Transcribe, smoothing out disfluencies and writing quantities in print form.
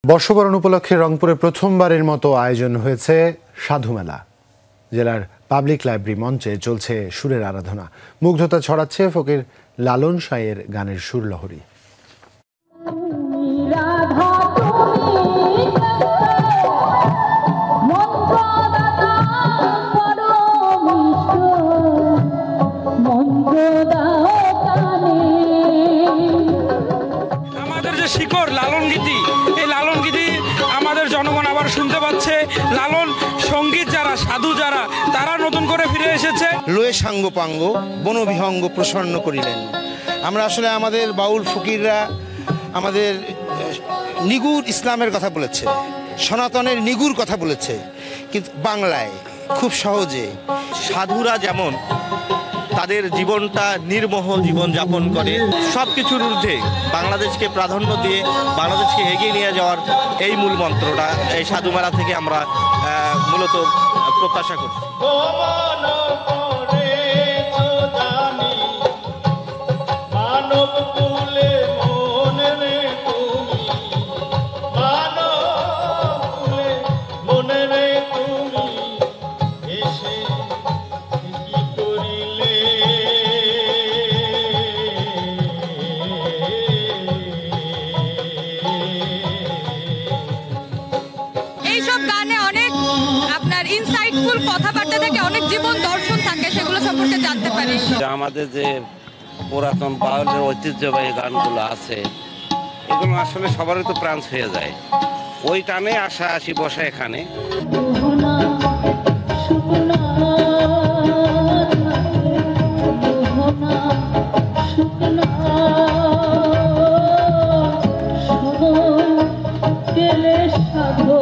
বর্ষবরণ উপলক্ষে রংপুরে প্রথমবারের মতো আয়োজন হয়েছে সাধু মেলা। জেলার পাবলিক লাইব্রেরি মঞ্চে চলছে সুরের আরাধনা। মুগ্ধতা ছড়াচ্ছে ফকির লালন শাহের গানের সুরলহরী। আমাদের যে শিকড় লালন গীতি, এই লালন গীতি আমাদের জনগণ আবার শুনতে পাচ্ছে। লালন সঙ্গীত যারা, সাধু যারা, তারা নতুন করে ফিরে এসেছে। লয়ে সাঙ্গ পাঙ্গ বনবিহঙ্গ প্রসন্ন করিলেন। আমরা আসলে আমাদের বাউল ফকিররা আমাদের নিগুর ইসলামের কথা বলেছে, সনাতনের নিগুর কথা বলেছে, কিন্তু বাংলায় খুব সহজে। সাধুরা যেমন তাদের জীবনটা নির্মোহ জীবন যাপন করে, সব কিছুর ঊর্ধ্বে বাংলাদেশকে প্রাধান্য দিয়ে বাংলাদেশকে এগিয়ে নিয়ে যাওয়ার এই মূল মন্ত্রটা এই সাধু মেলা থেকে আমরা মূলত প্রত্যাশা করছি। এইসব গানে অনেক আপনার ইনসাইটফুল কথাবার্তা থাকে, অনেক জীবন দর্শন থাকে, সেগুলো সম্পর্কে জানতে পারি। আমাদের যে পুরাতন বাউলের ঐতিহ্যবাহী গানগুলো আছে, এগুলো আসলে সবারই তো প্রাণ ছুঁয়ে যায়। ওই টানে আসা আসি বসা এখানে। সাধু